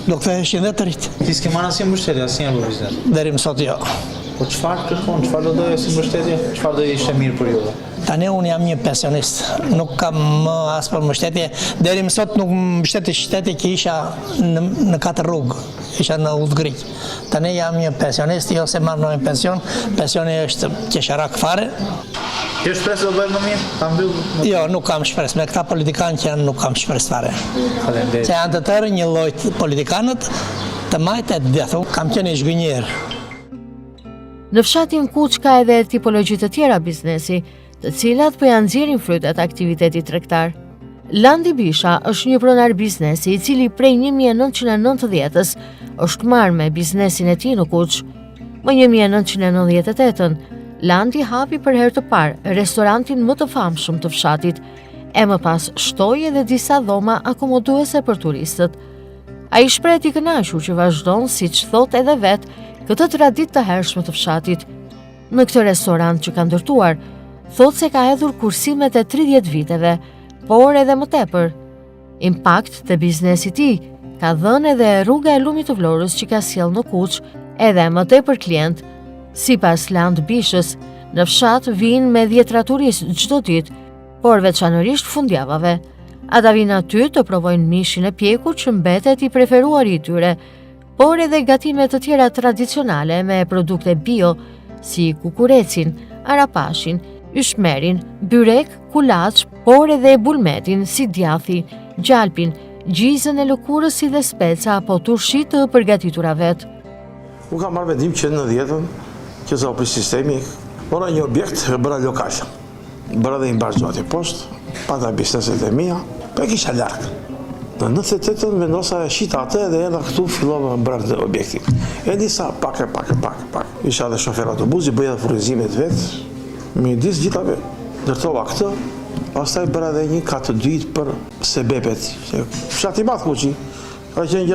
do ktheheshin dhe të rit. Ti s'ke marrë asnjë mbështetje, asnjë për biznes. Deri më sot jo. Po çfarë kërkon? Çfarë do doje si mbështetje? Çfarë do ishte mirë për ju? Tani unë jam një pensionist, nuk kam më as për mbështetje. Deri më sot nuk mbështeti shteti që isha në 4 rrugë, isha në udhgriq. Tani jam një pensionist, jo se marr në pension, pensioni është qesharak fare. Kjo shpresë do bëhet më mirë? Ta mbyll? Jo, nuk kam shpresë. Me këta politikanë që janë nuk kam shpresë fare. Faleminderit. Se janë të tërë një lloj politikanët të majtë e djethu, kam qenë i zhgënjer. Në fshatin Kuç ka edhe tipologji të tjera biznesi, të cilat po janë nxjerrin frytet e aktivitetit tregtar. Landi Bisha është një pronar biznesi i cili prej 1990-s është marrë me biznesin e tij në Kuç. Më 1998-ën, Landi hapi për herë të parë restorantin më të famshëm të fshatit, e më pas shtoi edhe disa dhoma akomoduese për turistët. Ai shpreh i kënaqur që vazhdon, siç thot edhe vet, këtë traditë të hershme të fshatit. Në këtë restorant që ka ndërtuar, thot se ka hedhur kursimet e 30 viteve, por edhe më tepër. Impakt të biznesit i ka dhënë edhe rruga e lumit të Vlorës që ka sjell në Kuç edhe më tepër klient. Sipas Land Bishës, në fshat vinë me 10 turistë çdo ditë, por veçanërisht fundjavave. Ata vinë aty të provojnë mishin e pjekur që mbetet i preferuari i tyre, por edhe gatimet të tjera tradicionale me produkte bio, si kukurecin, arapashin, yshmerin, byrek, kulaç, por edhe bulmetin, si djathi, gjalpin, gjizën e lëkurës si dhe speca apo turshi të përgatitura vetë. Unë kam marrë vendim që në 90-ën, që sa për sistemi, mora një objekt e bëra lokal. Bëra dhe i mbarë gjatë poshtë, pata bizneset e mia, për e kisha larkë. Në 98-ën vendosa e shita atë dhe edhe këtu fillova në brak të objektit. E disa pak. Isha dhe shofer autobusi, bëja dhe furnizimet vetë, me disë gjithave, ndërtova këtë, pastaj bëra dhe një katë dytë për sebepet. Fshati madh Kuçi, ka qenë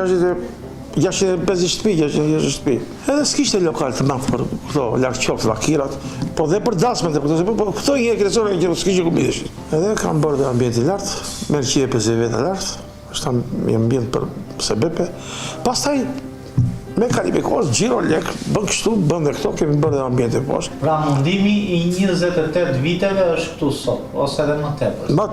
650 shtëpi, 660 shtëpi. Edhe s'kishte lokal të madh për këto larg qoftë vakirat, po dhe për dasmet e këto, po këto një kresore që s'kishte ku bideshin. Edhe kam bërë dhe ambient i lartë, me 150 veta lartë, është një ambient për sebepe. Pastaj me kalime kohës, gjiro lek, bën kështu, bën dhe këto, kemi bërë dhe ambient e poshtë. Pra mundimi i 28 viteve është këtu sot, ose edhe më tepër? Më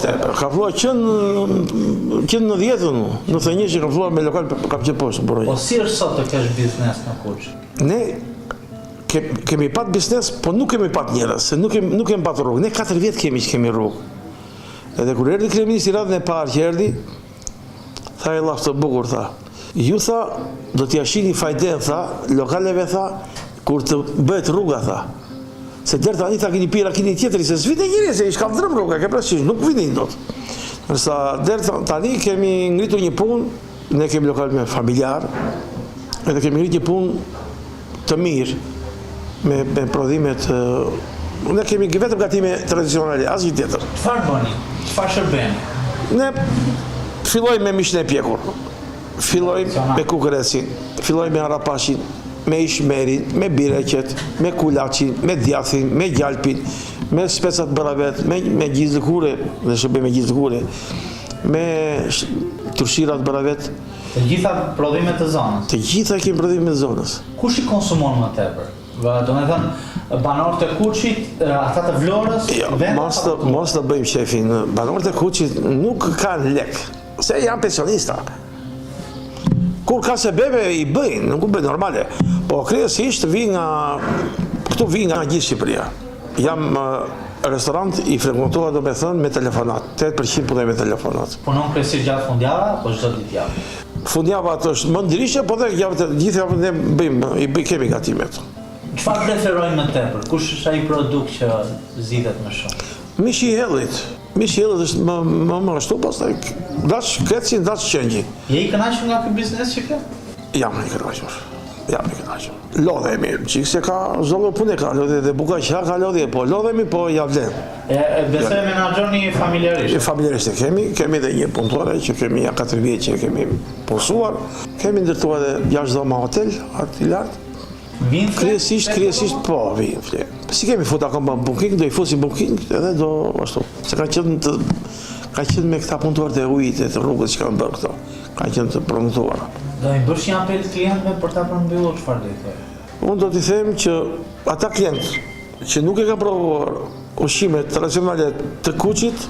tepër. Ka filluar që në 90-ën, në thënjë që ka filluar me lokal ka qenë poshtë. Po si është sot të kesh biznes në Kuç? Ne kemi pat biznes, po nuk kemi pat njerëz, se nuk kemi pat rrugë. Ne 4 vjet kemi që kemi rrugë. Edhe kur erdhi kryeministri radhën e parë që erdhi, tha e llaf të bukur, tha. Ju tha, do t'ja shini fajden, tha, lokaleve, tha, kur të bëhet rruga, tha. Se deri tani ta keni pirë keni tjetëri, se s'vite njëri, se i shkallëdrëm rruga, ke parasysh, nuk vinin dot. Nërsa deri tani kemi ngritur një punë, ne kemi lokal me familjar, edhe kemi ngritur një punë të mirë, me prodhimet, ne kemi vetëm gatime tradicionale, asgjë tjetër. Çfarë bëni? Çfarë shërbeni? Ne fillojmë me mishin e pjekur, fillojmë me kukurecin, fillojmë me arapashin, me ishmerin, me bireqet, me kulaqin, me djathin, me gjalpin, me specat bëravet, me gjizëkure, ne shërbejmë me gjizëkure, me turshirat bëravet. Të gjitha prodhimet të zonës? Të gjitha kemi prodhimet të zonës. Kush i konsumon më tepër? Do me thënë, banorët e Kuçit, ata të Vlorës, mos të bëjmë shefin, banorët e Kuçit nuk kanë lek, se janë pensionista. Kur ka se bebe i bëjnë, nuk u bëjnë normale, po kryesisht këtu vi nga gjithë Shqipëria. Jam restorant i frekuentuar, do me thënë, me telefonat, 8% punoj me telefonat. Punon kryesisht gjatë fundjava, apo çdo ditë javë? Fundjava është më ndryshe, po dhe gjithë javën ne bëjmë, kemi gatimet. Çfarë preferojnë më tepër? Kush është ai produkt që zgjidhet më shumë? Mishi i hellit. Mishi i hellit është më ashtu, pastaj dash krecin, dash qëngji. Je i kënaqur nga ky biznes që ke? Jam i kënaqur. Lodhemi, çik se ka zonë punë ka, lodhe dhe buka që ka lodhe, po lodhemi, po ja vlen. Besoj menaxhoni familjarisht. Familjarisht kemi edhe një punëtore që kemi 4 vjet që kemi punësuar, kemi ndërtuar edhe 6 dhoma hotel aty lart. Kryesisht po vinë fle. Si kemi fut akoma booking, do i fusim booking edhe do ashtu. Se ka qenë me këta punëtorët e ujit e të rrugës që kanë bërë këto. Ka qenë të premtuara. Do i bësh një apel klientëve për ta përmbyllur, çfarë do i thoj? Unë do t'i them që ata klientë që nuk e kanë provuar ushqimet tradicionale të Kuçit,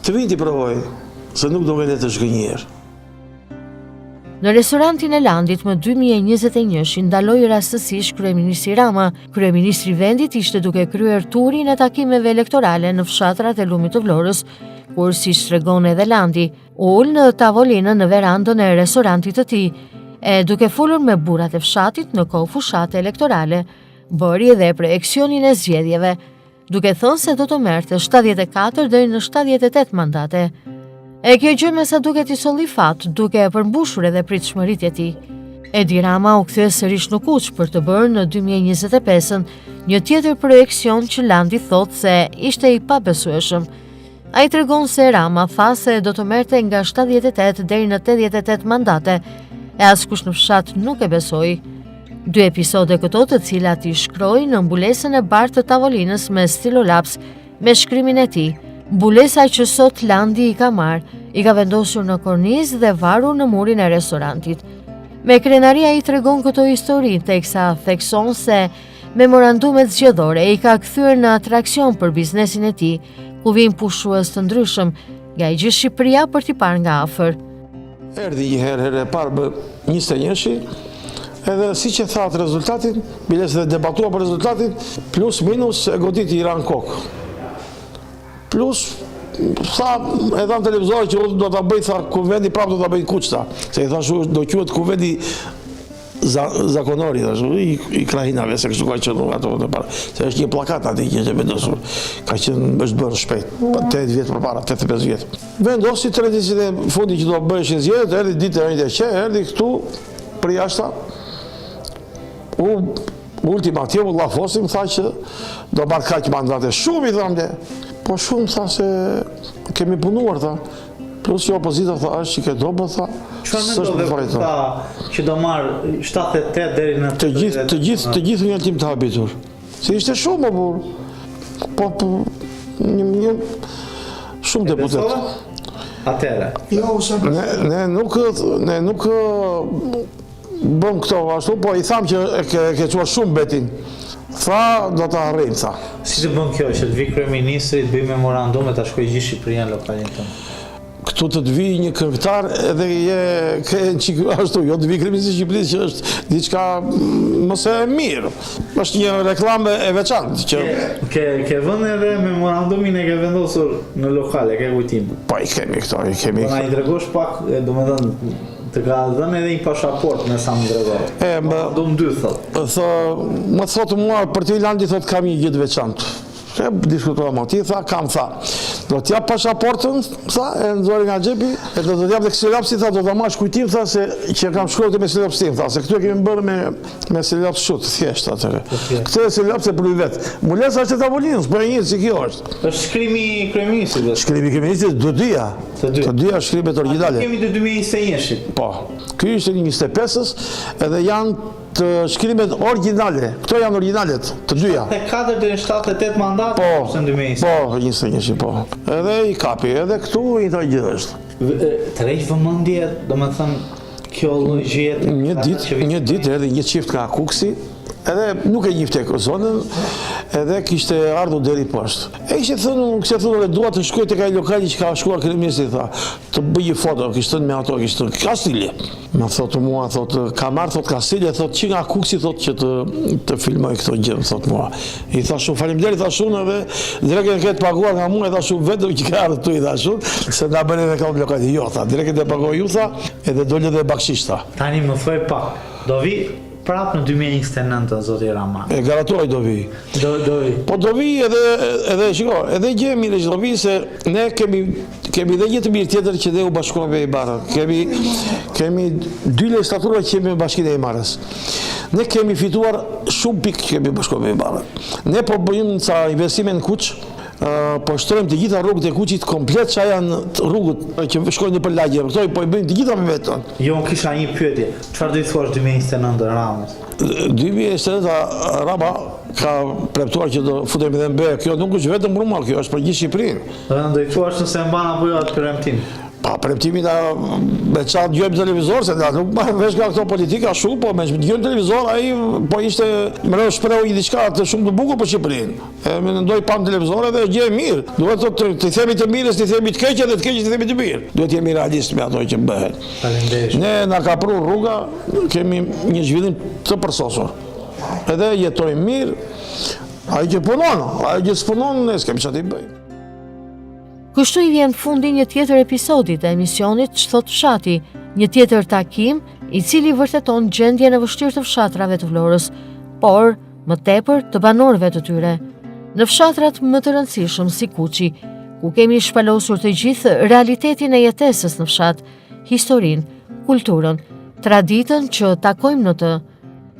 të vinë t'i provojnë, se nuk do vjen të zhgënjur. Në restorantin e Landit më 2021 ndaloi rastësisht kryeministri Rama. Kryeministri i vendit ishte duke kryer turin e takimeve elektorale në fshatrat e Lumit të Vlorës, kur siç tregon edhe Landi, ul në tavolinën në verandën e restorantit të tij, e duke folur me burrat e fshatit në kohë fushate elektorale, bëri edhe projeksionin e zgjedhjeve, duke thënë se do të merrte 74 deri në 78 mandate. E kjo gjë me sa duket i solli fat, duke e përmbushur edhe pritshmëritë e tij. Edi Rama u kthye sërish në Kuç për të bërë në 2025-ën një tjetër projekcion që Landi thotë se ishte i pabesueshëm. Ai tregon se Rama tha se do të merrte nga 78 deri në 88 mandate, e askush në fshat nuk e besoi. 2 episode këto të cilat i shkroi në mbulesën e bardhë të tavolinës me stilolaps me shkrimin e tij. Mbulesa që sot Landi i ka marrë, i ka vendosur në kornizë dhe varur në murin e restorantit. Me krenaria i tregon këto histori, teksa thekson se memorandumet zgjedhore i ka kthyer në atraksion për biznesin e tij, ku vijnë pushues të ndryshëm nga i gjithë Shqipëria për t'i parë nga afër. Erdhi një herë e parë më 21-shi, edhe si që thatë rezultatin, biles dhe debatua për rezultatin, plus minus e goditi i ran kokë. Plus, tha, e tha në televizor që do të bëjt, tha, kuvendi prapë do të bëjt Kuç, se i tha shu, do quhet kuvendi zakonori, i krahinave, se kështu ka qenë ato të para. Se është një plakat ati që është vendosur, ka qenë, është bërë shpejt, 8 vjetë për para, 85 vjetë. Vendosi të rendisën e fundi që do bëjshin zgjedhjet, erdi ditë e rejtë e qe, erdi këtu, për jashta, ultimativ, lafosim, tha që do marrë kaq mandate, shumë i thamde, po shumë tha se kemi punuar, tha, plus që opozita tha është që ke dobo, tha, çfarë mendove tha që do marrë 78 deri në të gjithë një tim të habitur. Se ishte shumë, po një shumë deputet. Atëre. Ne nuk bëm këto ashtu, po i tham që ke qua shumë betin. Tha, do të arrijmë, tha. Si të bën kjo, që të vi kryeministri, të bëj memorandum e ta shkojë gjithë Shqipëria në lokalin tonë? Këtu të vi një këngëtar edhe ashtu, jo të vi kryeministri i Shqipërisë që është diçka mëse mirë. Është një reklamë e veçantë. Ke vënë edhe memorandumin e ke vendosur në lokale, ke kujtim? Po i kemi këto, i kemi. Po na i tregosh pak, domethënë të ka dhënë edhe një pasaport me sa më tregove. Memorandum 2 thotë. më thotë mua për të Ilandi, thotë kam një gjë të veçantë. E diskutova më, ti tha, kam, tha. Do t'jap pasaportën, tha, e nëzori nga xhepi, e do t'jap dhe ksilapsi, tha, do t'a mash kujtim, tha, se që kam shkruar me ksilapsi tim, tha, se këtu e kemi bërë me ksilapsi shut, thjesht atëre. Këtë e ksilapsi e për vetë. Mulesa është e tavolinës, për e njërë, si kjo është. Është shkrimi kryeministit. Shkrimi kryeministit, të dyja. Të dyja shkrimet origjinale. Kemi të 2021-shit. Po, ky ishte 25-ës, edhe janë të shkrimet origjinale. Këto janë originalet, të dyja. 4 deri në 78 mandate Po, në 2020. po, 21-shi, po. Edhe i kapi, edhe këtu i ta gjë është. Tërheq vëmendje, domethënë kjo lloj gjëje. Një ditë erdhi një çift nga Kuksi, edhe nuk e njifte zonën, edhe kishte ardhur deri poshtë. E kishte thënë, dua të shkoj tek ai lokali që ka shkuar kryeministi, tha, të bëj një foto, kishte thënë me ato, kishte thënë, ka stile. Më thotë mua, thotë, ka marrë, thotë, ka stile, thotë, që nga Kuksi, thotë, që të filmoj këto gjë, thotë mua. I thashu, faleminderit, thashun, edhe direkt e ketë paguar nga mua, e thashu, vetëm që ka ardhur tu, i thashun, se na bëni edhe kam lokali. Jo, tha, direkt e pagoj ju, tha, edhe doli edhe bakshish, tha. Tani më thuaj pak, do vi prapë në 2029, zoti Rama. E garantoj do vi. Do vi. Po do vi edhe shiko, edhe gjë e mirë që do vi, se ne kemi dhe një të mirë tjetër që dhe u bashkuam me Ibarën. Kemi 2 legislatura që kemi me Bashkinë e Imarës. Ne kemi fituar shumë pikë që kemi bashkuar me Ibarën. Ne po bëjmë ca investime në Kuç, po shtrojmë të gjitha rrugët e Kuçit komplet, që janë rrugët që shkojnë nëpër lagje, këto po i bëjmë të gjitha me vetën. Jo, kisha një pyetje. Çfarë do të thuash 2029 Ramës? 2029 Rama ka premtuar që do futemi edhe në be. Kjo nuk është vetëm Rumall, kjo është për gjithë Shqipërinë. Do i thuash nëse mban apo jo atë premtim. Pa, premtimin me qatë gjojmë televizor, se nuk marrë vesh nga këto politika shumë, po me gjojmë televizor, aji po ishte më shprehu i diçka të shumë të bukur për Shqipërinë. Me nëndoj pam televizor edhe gjë e mirë. Duhet të themi të mirës, të themi të keqe dhe të keqe të themi të mirë. Duhet jemi realist me ato që bëhet. Faleminderit. Ne na ka pru rruga, kemi një zhvillim të përsosur. Edhe jetojmë mirë, aji që punon, aji që s'punon, ne s'kemi çfarë të bëjmë. Kështu i vjen fundi një tjetër episodi të emisionit Ç'thot Fshati, një tjetër takim i cili vërteton gjendjen e vështirë të fshatrave të Vlorës, por më tepër të banorëve të tyre. Në fshatrat më të rëndësishëm si Kuçi, ku kemi shpalosur të gjithë realitetin e jetesës në fshat, historinë, kulturën, traditën që takojmë në të.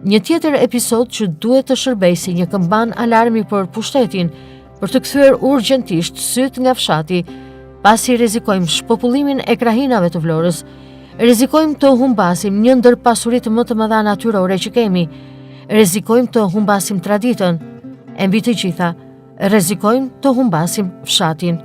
Një tjetër episod që duhet të shërbejë si një këmban alarmi për pushtetin, për të kthyer urgjentisht syt nga fshati, pasi rrezikojmë shpopullimin e krahinave të Vlorës, rrezikojmë të humbasim një ndër pasuritë më të mëdha natyrore që kemi, rrezikojmë të humbasim traditën, e mbi të gjitha, rrezikojmë të humbasim fshatin.